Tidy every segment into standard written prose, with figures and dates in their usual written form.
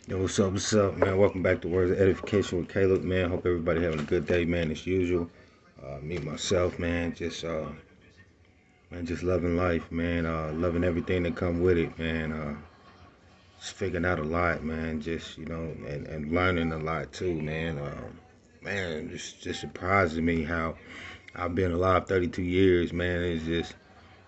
Yo, what's up, man? Welcome back to Words of Edification with Caleb, man. Hope everybody having a good day, man, as usual. Me, myself, man, just loving life, man. Loving everything that come with it, man. Just figuring out a lot, man. Just, and learning a lot, too, man. Man, just surprising me how I've been alive 32 years, man. It's just,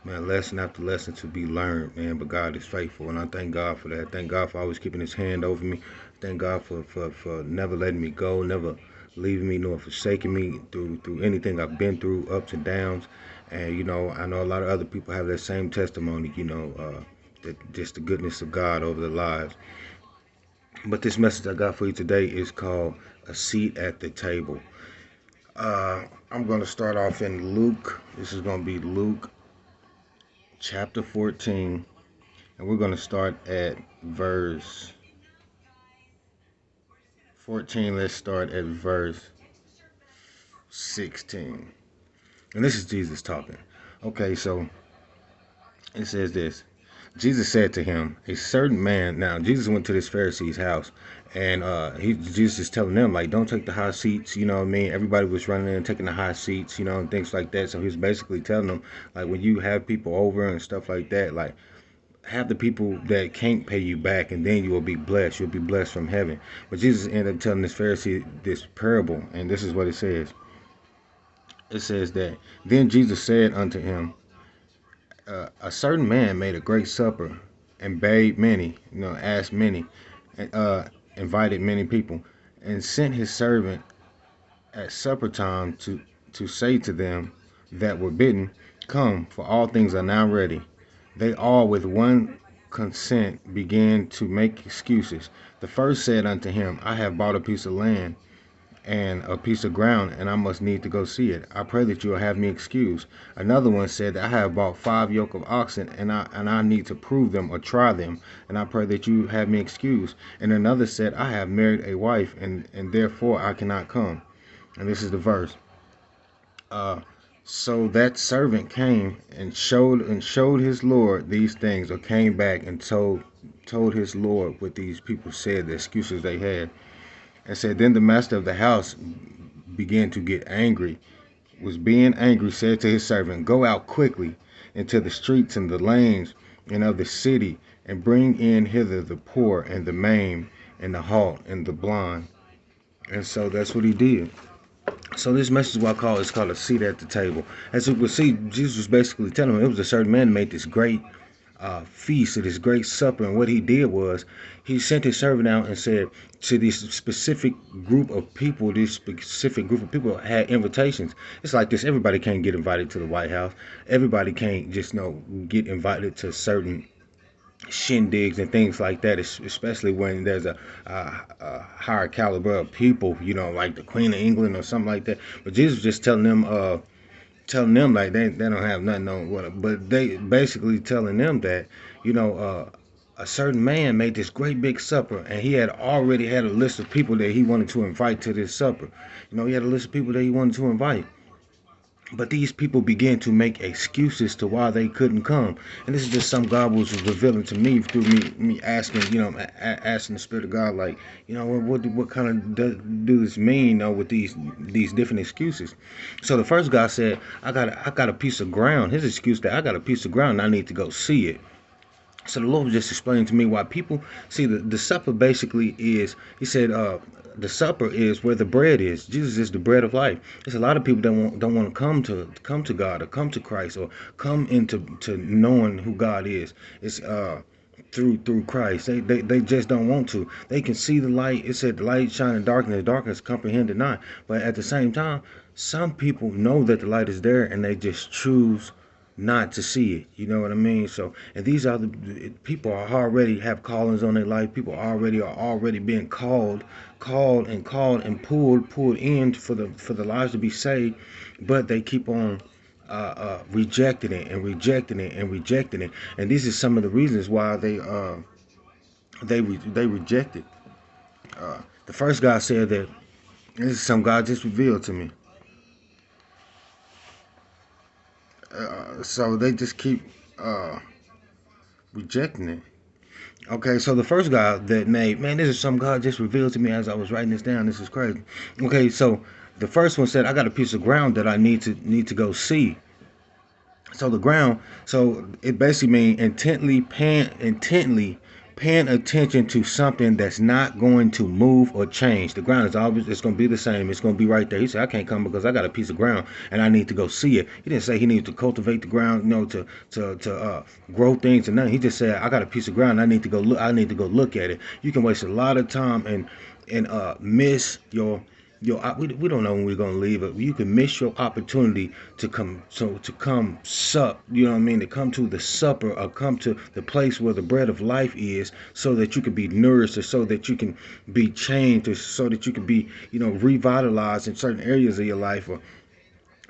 man, lesson after lesson to be learned, man. But God is faithful, and I thank God for that. Thank God for always keeping His hand over me. Thank God for never letting me go, never leaving me nor forsaking me through anything I've been through, ups and downs. And I know a lot of other people have that same testimony. That just the goodness of God over their lives. But this message I got for you today is called "A Seat at the Table." I'm going to start off in Luke. This is going to be Luke chapter 14. And we're going to start at verse 14. Let's start at verse 16. And this is Jesus talking. Okay, so it says this. Jesus said to him, a certain man. Now, Jesus went to this Pharisee's house, and Jesus is telling them, like, don't take the high seats, you know what I mean? Everybody was running in and taking the high seats, and things like that. So he's basically telling them, like, when you have people over and stuff like that, like, have the people that can't pay you back, and then you will be blessed. You'll be blessed from heaven. But Jesus ended up telling this Pharisee this parable, and this is what it says. It says that then Jesus said unto him, a certain man made a great supper and bade many, asked many, and invited many people, and sent his servant at supper time to say to them that were bidden, come, for all things are now ready. They all with one consent began to make excuses. The first said unto him, I have bought a piece of land and a piece of ground, and I must need to go see it. I pray that you will have me excused. Another one said, I have bought 5 yoke of oxen, and I need to prove them or try them, and I pray that you have me excused. And another said, I have married a wife, and therefore I cannot come. And this is the verse. Uh, so that servant came and showed his lord these things, or came back and told his lord what these people said, the excuses they had, and said, then the master of the house began to get angry, was being angry, said to his servant, go out quickly into the streets and the lanes and of the city, and bring in hither the poor and the maimed and the halt and the blind. And so that's what he did. So this message, what I call, is called a seat at the table. As you can see, Jesus was basically telling him it was a certain man that made this great feast, or this great supper, and what he did was he sent his servant out and said to this specific group of people, this specific group of people had invitations. It's like this: everybody can't get invited to the White House. Everybody can't just get invited to certain shindigs and things like that, especially when there's a higher caliber of people, like the Queen of England or something like that. But Jesus was just telling them like they don't have nothing on what, but they basically telling them that you know uh, a certain man made this great big supper, and he had already had a list of people that he wanted to invite to this supper. He had a list of people that he wanted to invite, but these people began to make excuses to why they couldn't come. And this is just some God was revealing to me through me asking, asking the Spirit of God, like, what kind of do this mean, with these different excuses. So the first guy said, I got a piece of ground. His excuse that I got a piece of ground and I need to go see it. So the Lord was just explaining to me why people see the supper basically is. He said, the supper is where the bread is. Jesus is the bread of life. There's a lot of people that don't want to come to God, or come to Christ, or come into to knowing who God is. It's through Christ. They just don't want to. They can see the light. It said the light shine in darkness, the darkness comprehend it not. But at the same time, some people know that the light is there, and they just choose not to see it. You know what I mean? So, and these are the people are already have callings on their life. People are already being called and pulled in for the lives to be saved, but they keep on rejecting it and rejecting it and rejecting it. And these are some of the reasons why they reject it. The first guy said that this is some God just revealed to me. So they just keep uh, rejecting it. Okay, so the first guy that made, man, this is some God just revealed to me as I was writing this down. This is crazy. Okay, so the first one said, I got a piece of ground that I need to go see. So the ground, so it basically means intently paying attention to something that's not going to move or change. The ground is always it's going to be the same. It's going to be right there. He said, I can't come because I got a piece of ground and I need to go see it. He didn't say he needs to cultivate the ground, to grow things and nothing. He just said, I got a piece of ground. I need to go look. I need to go look at it. You can waste a lot of time and miss we don't know when we're gonna leave it. You can miss your opportunity to come sup, you know what I mean, to come to the supper or come to the place where the bread of life is, so that you can be nourished, or so that you can be changed, or so that you can be, revitalized in certain areas of your life, or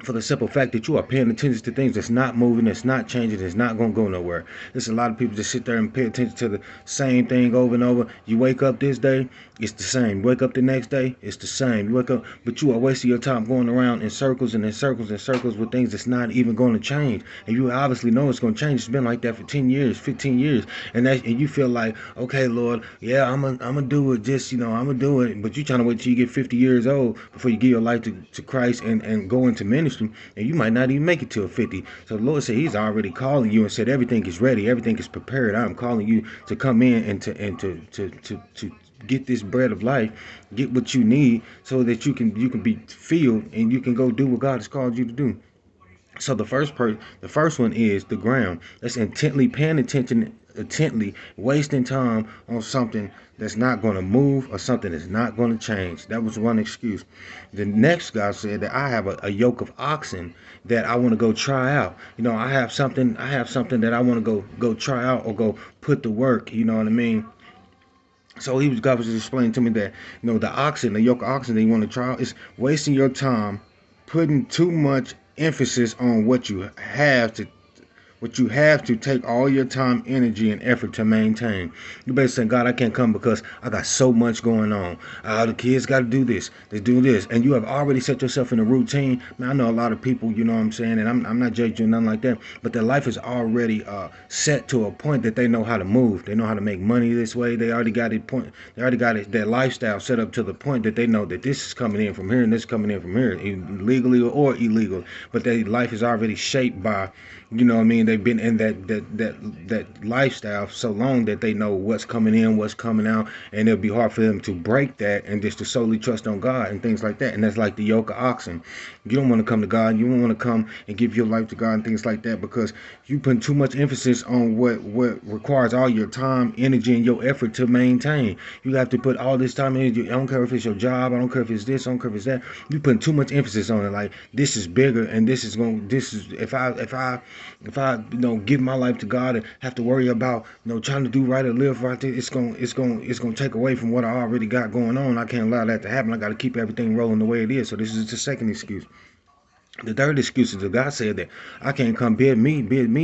for the simple fact that you are paying attention to things that's not moving, that's not changing, that's not going to go nowhere. There's a lot of people just sit there and pay attention to the same thing over and over. You wake up this day, it's the same. You wake up the next day, it's the same. You wake up, but you are wasting your time going around in circles and in circles and circles with things that's not even going to change. And you obviously know it's going to change. It's been like that for 10 years, 15 years. And you feel like, okay, Lord, yeah, I'm gonna do it. Just, I'm gonna do it. But you're trying to wait till you get 50 years old before you give your life to Christ and go into ministry, and you might not even make it till 50. So the Lord said He's already calling you and said everything is ready, everything is prepared. I'm calling you to come in and to get this bread of life, get what you need, so that you can be filled and you can go do what God has called you to do. So the first one is the ground. That's intently paying attention, intently wasting time on something that's not going to move or something that's not going to change. That was one excuse. The next guy said that I have a yoke of oxen that I want to go try out. I have something that I want to go try out, or go put to work. You know what I mean? So God was just explaining to me that, the yoke of oxen that you want to try out is wasting your time, putting too much emphasis on what you have to take all your time, energy, and effort to maintain. You better say, God, I can't come because I got so much going on. The kids got to do this. They do this. And you have already set yourself in a routine. Man, I know a lot of people, you know what I'm saying, and I'm not judging nothing like that, but their life is already set to a point that they know how to move. They know how to make money this way. They already got it point. They already got it, their lifestyle set up to the point that they know that this is coming in from here and this is coming in from here, legally or illegal. But their life is already shaped by, what I mean, they've been in that lifestyle so long that they know what's coming in, what's coming out, and it'll be hard for them to break that and just to solely trust on God and things like that. And that's like the yoke of oxen. You don't want to come to God. You don't want to come and give your life to God and things like that, because you put too much emphasis on what requires all your time, energy, and your effort to maintain. You have to put all this time and energy. I don't care if it's your job. I don't care if it's this. I don't care if it's that. You putting too much emphasis on it. Like, this is bigger, and this is if I give my life to God and have to worry about, trying to do right or live right, it's gonna take away from what I already got going on. I can't allow that to happen. I got to keep everything rolling the way it is. So this is the second excuse. The third excuse is that God said that I can't come, bid me,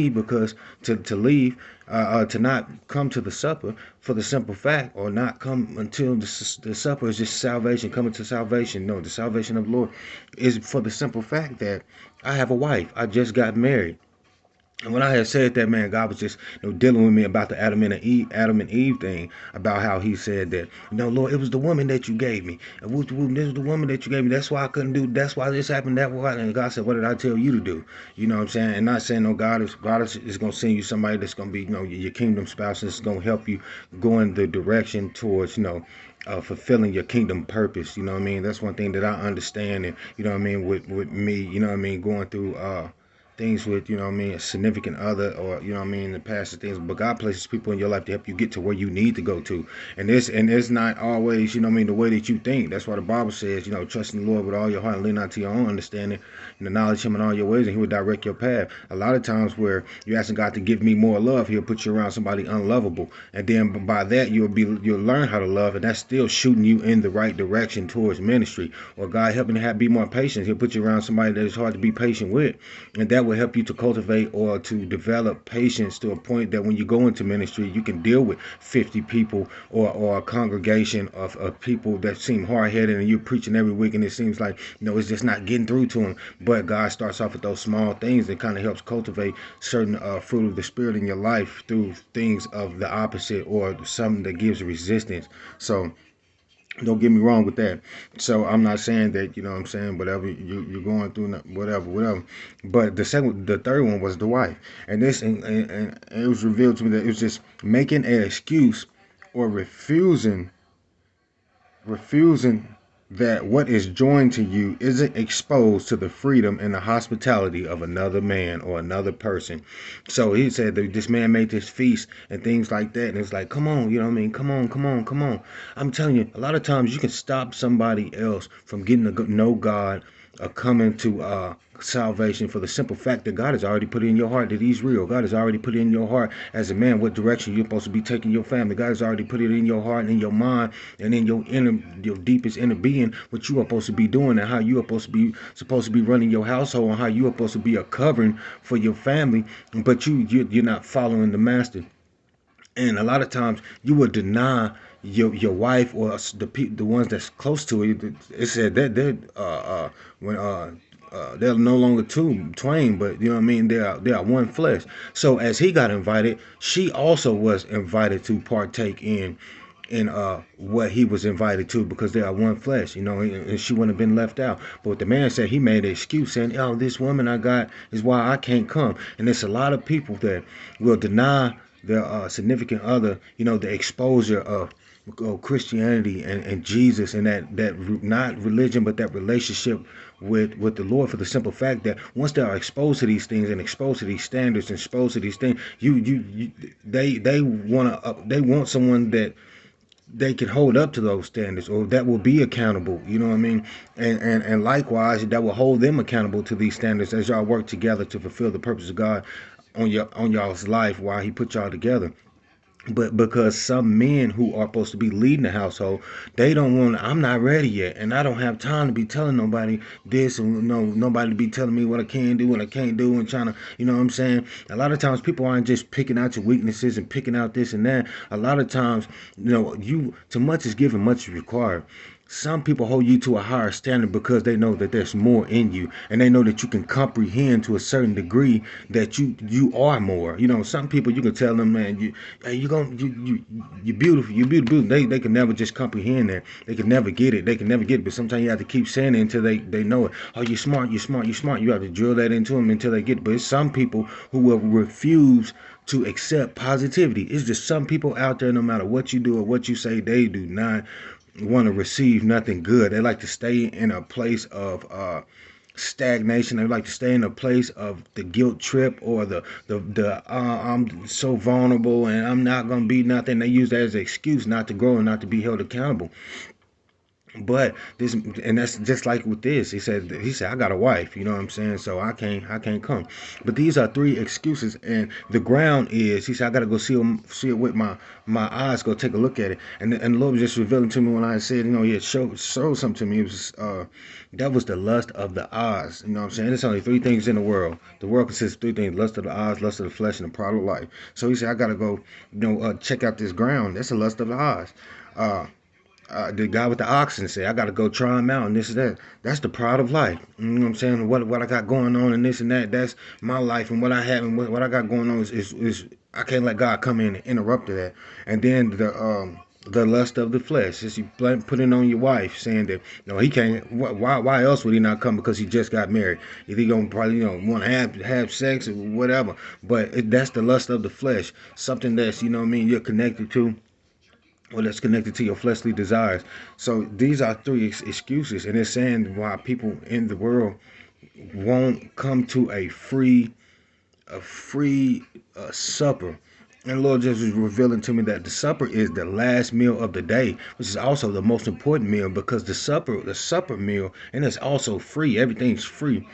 because to leave, to not come to the supper, for the simple fact, or not come until the supper is just salvation, coming to salvation. No, the salvation of the Lord is for the simple fact that I have a wife. I just got married. And when I had said that, man, God was just, dealing with me about the Adam and Eve thing, about how He said that, Lord, it was the woman that you gave me. And this was the woman that you gave me. That's why I couldn't do. That's why this happened. That why. And God said, what did I tell you to do? You know what I'm saying? And not saying, no, God is going to send you somebody that's going to be, your kingdom spouse, that's going to help you go in the direction towards, fulfilling your kingdom purpose. You know what I mean? That's one thing that I understand, and what I mean, with me, what I mean, going through things with, a significant other, or, in the past of things. But God places people in your life to help you get to where you need to go to. And it's not always, the way that you think. That's why the Bible says, trust in the Lord with all your heart and lean not to your own understanding, and acknowledge Him in all your ways, and He will direct your path. A lot of times where you're asking God to give me more love, He'll put you around somebody unlovable. And then by that, you'll learn how to love, and that's still shooting you in the right direction towards ministry. Or God helping you be more patient, He'll put you around somebody that is hard to be patient with. And that that will help you to cultivate or to develop patience to a point that when you go into ministry, you can deal with 50 people or a congregation of people that seem hard-headed, and you're preaching every week, and it seems like, it's just not getting through to them. But God starts off with those small things that kind of helps cultivate certain fruit of the Spirit in your life through things of the opposite or something that gives resistance. So don't get me wrong with that. So I'm not saying that, what I'm saying, whatever you're going through, whatever. But the third one was the wife. And and it was revealed to me that it was just making an excuse or refusing that what is joined to you isn't exposed to the freedom and the hospitality of another man or another person. So he said that this man made this feast and things like that. And it's like, come on, Come on, come on, come on. I'm telling you, a lot of times you can stop somebody else from getting to know God or coming to salvation for the simple fact that God has already put it in your heart that He's real. God has already put it in your heart as a man what direction you're supposed to be taking your family. God has already put it in your heart and in your mind and in your deepest inner being what you are supposed to be doing and how you are supposed to be running your household and how you are supposed to be a covering for your family. But you're not following the master. And a lot of times you will deny your wife or the ones that's close to you. It said that when they're no longer twain, but you know what I mean. They are one flesh. So as he got invited, she also was invited to partake in what he was invited to because they are one flesh, and she wouldn't have been left out. But what the man said, he made an excuse saying, "Oh, this woman I got is why I can't come." And there's a lot of people that will deny their significant other, the exposure of Christianity and Jesus and that not religion but that relationship with the Lord for the simple fact that once they are exposed to these things and exposed to these standards and exposed to these things, they want someone that they can hold up to those standards or that will be accountable, you know what I mean? And likewise that will hold them accountable to these standards as y'all work together to fulfill the purpose of God on y'all's life while he put y'all together. But because some men who are supposed to be leading the household, they don't want, I'm not ready yet. And I don't have time to be telling nobody this and nobody to be telling me what I can do, what I can't do and trying to, you know what I'm saying? A lot of times people aren't just picking out your weaknesses and picking out this and that. A lot of times, you too much is given, much is required. Some people hold you to a higher standard because they know that there's more in you and they know that you can comprehend to a certain degree that you are more. Some people you can tell them, man, you're beautiful, you're beautiful. They can never just comprehend that. They can never get it. They can never get it. But sometimes you have to keep saying it until they know it. Oh, you're smart, you're smart, you're smart. You have to drill that into them until they get it. But it's some people who will refuse to accept positivity. It's just some people out there, no matter what you do or what you say, they do not want to receive nothing good. They like to stay in a place of stagnation. They like to stay in a place of the guilt trip or the I'm so vulnerable and I'm not gonna be nothing. They use that as an excuse not to grow and not to be held accountable. But that's just like with this. He said, I got a wife, you know what I'm saying? So I can't come. But these are three excuses. And the ground is, he said, I gotta go see it with my eyes, go take a look at it. And the Lord was just revealing to me when I said, he had showed something to me. It was that was the lust of the eyes. You know what I'm saying? There's only three things in the world. The world consists of three things: lust of the eyes, lust of the flesh, and the pride of life. So he said, I gotta go, check out this ground. That's the lust of the eyes. The guy with the oxen said, I got to go try him out and this and that. That's the pride of life. You know what I'm saying? What I got going on and this and that, that's my life. And what I have and what I got going on is I can't let God come in and interrupt that. And then the lust of the flesh is you putting on your wife saying that, no, he can't. Why else would he not come? Because he just got married. If he gonna probably want to have sex or whatever. But that's the lust of the flesh. Something that's, you're connected to, or that's connected to your fleshly desires. So these are three excuses, and it's saying why people in the world won't come to a free supper. And the Lord just was revealing to me that the supper is the last meal of the day, which is also the most important meal because the supper meal, and it's also free. Everything's free.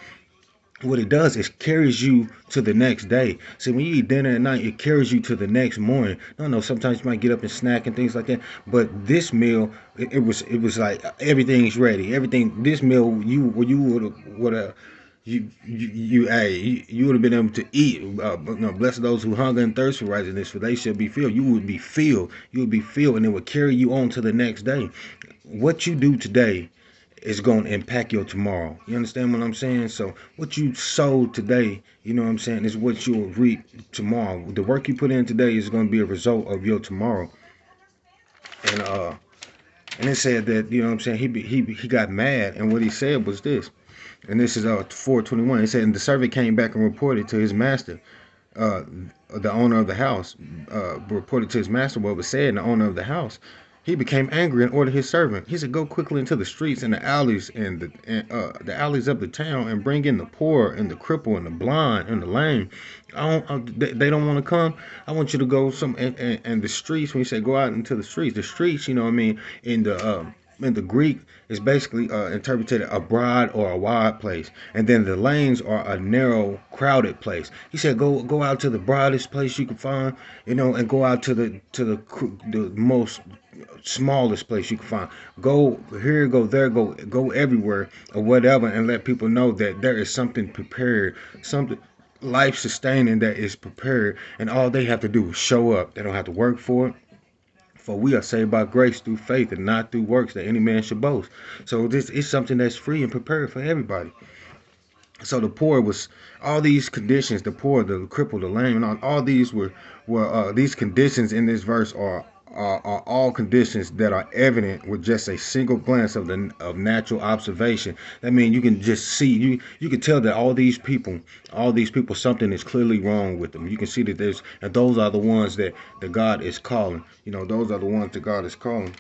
What it does is carries you to the next day. See, when you eat dinner at night, it carries you to the next morning. No, sometimes you might get up and snack and things like that. But this meal, it was like everything's ready. Everything. This meal, you would you would have been able to eat. Blessed those who hunger and thirst for righteousness, for they shall be filled. You would be filled. You would be filled, and it would carry you on to the next day. What you do today is going to impact your tomorrow. You understand what I'm saying? So what you sow today, you know what I'm saying, is what you'll reap tomorrow. The work you put in today is going to be a result of your tomorrow. And and it said that, you know what I'm saying, he got mad, and what he said was this. And this is 4:21. It said, and the servant came back and reported to his master, uh, the owner of the house, reported to his master what was said. And the owner of the house, he became angry and ordered his servant. He said, go quickly into the streets and the alleys and the alleys of the town, and bring in the poor and the cripple and the blind and the lame. They don't want to come. I want you to go and the streets. When you say go out into the streets, you know what I mean, in the Greek, is basically interpreted a broad or a wide place, and then the lanes are a narrow, crowded place. He said, go out to the broadest place you can find, and go out to the most smallest place you can find. Go here, go there, go everywhere or whatever, and let people know that there is something prepared, something life sustaining that is prepared, and all they have to do is show up. They don't have to work for it. For we are saved by grace through faith and not through works that any man should boast. So this is something that's free and prepared for everybody. So the poor was all these conditions. The poor, the crippled, the lame, and all these were these conditions in this verse are all conditions that are evident with just a single glance of natural observation. That means you can just see, you can tell that all these people, something is clearly wrong with them. You can see that and those are the ones that God is calling. Those are the ones that God is calling.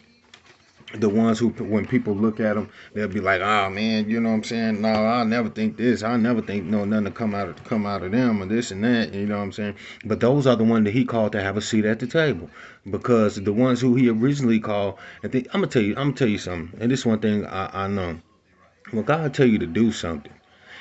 The ones who, when people look at them, they'll be like, oh man, you know what I'm saying, no, I never think this, I never think nothing to come out of them, or this and that, you know what I'm saying. But those are the ones that he called to have a seat at the table, because the ones who he originally called, I'm gonna tell you something. And this one thing I know, when God tell you to do something,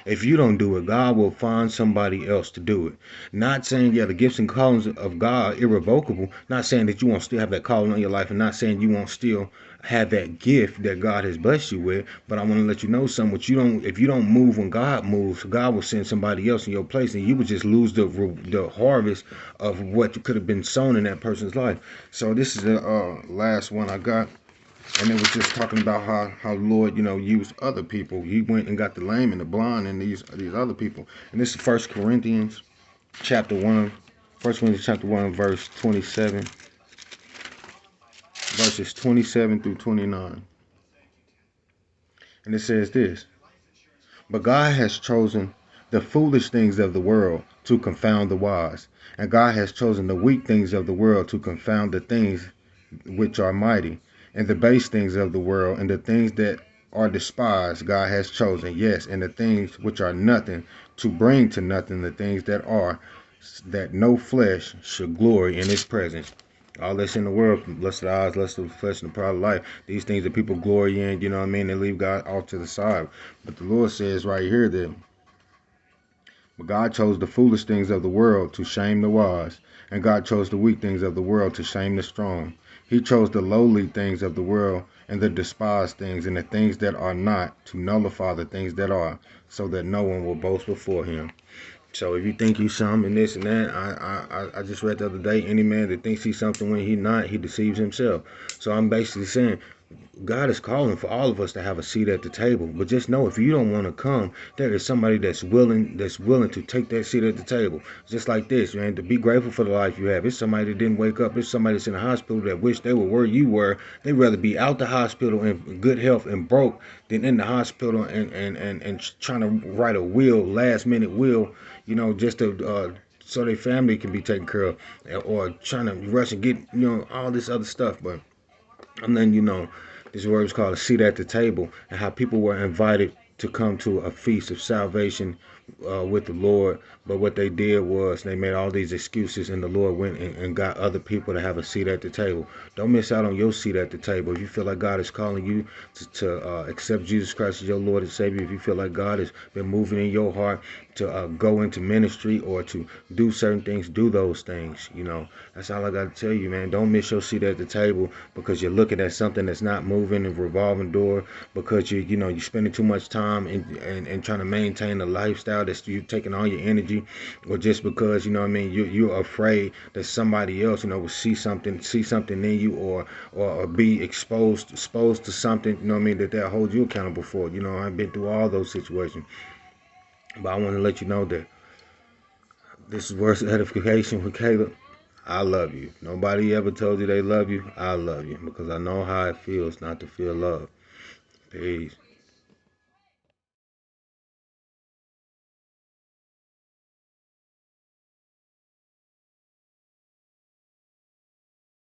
if you don't do it, God will find somebody else to do it. Not saying, yeah, the gifts and callings of God irrevocable. Not saying that you won't still have that calling on your life, and not saying you won't still have that gift that God has blessed you with. But I want to let you know something. If you don't move when God moves, God will send somebody else in your place, and you would just lose the harvest of what could have been sown in that person's life. So this is the last one I got. And it was just talking about how Lord, used other people. He went and got the lame and the blind and these other people. And this is First Corinthians chapter 1. 1 Corinthians chapter 1, verse 27. Verses 27 through 29. And it says this. But God has chosen the foolish things of the world to confound the wise. And God has chosen the weak things of the world to confound the things which are mighty, and the base things of the world, and the things that are despised, God has chosen, yes, and the things which are nothing, to bring to nothing the things that are, that no flesh should glory in his presence. All that's in the world, lust of the eyes, lust of the flesh, and the pride of life, these things that people glory in, you know what I mean, they leave God off to the side. But the Lord says right here that, but God chose the foolish things of the world to shame the wise, and God chose the weak things of the world to shame the strong. He chose the lowly things of the world and the despised things and the things that are not, to nullify the things that are, so that no one will boast before him. So if you think you something and this and that, I just read the other day, any man that thinks he's something when he's not, he deceives himself. So I'm basically saying, God is calling for all of us to have a seat at the table. But just know, if you don't want to come, there is somebody that's willing to take that seat at the table. Just like this, man, to be grateful for the life you have. It's somebody that didn't wake up. It's somebody that's in the hospital that wish they were where you were. They'd rather be out the hospital in good health and broke than in the hospital and trying to write a will, last minute will, just to so their family can be taken care of, or trying to rush and get, all this other stuff. But I'm letting you know, this word is called a seat at the table, and how people were invited to come to a feast of salvation with the Lord, but what they did was they made all these excuses, and the Lord went and got other people to have a seat at the table. Don't miss out on your seat at the table. If you feel like God is calling you to accept Jesus Christ as your Lord and Savior, if you feel like God has been moving in your heart to go into ministry or to do certain things, do those things. You know, that's all I got to tell you, man. Don't miss your seat at the table because you're looking at something that's not moving, a revolving door, because you're spending too much time and trying to maintain a lifestyle that's you taking all your energy, or just because you're afraid that somebody else will see something in you, or be exposed to something, that they'll hold you accountable for. I've been through all those situations, but I want to let you know that this is Words of Edification with Caleb. I love you. Nobody ever told you they love you. I love you because I know how it feels not to feel love. Peace.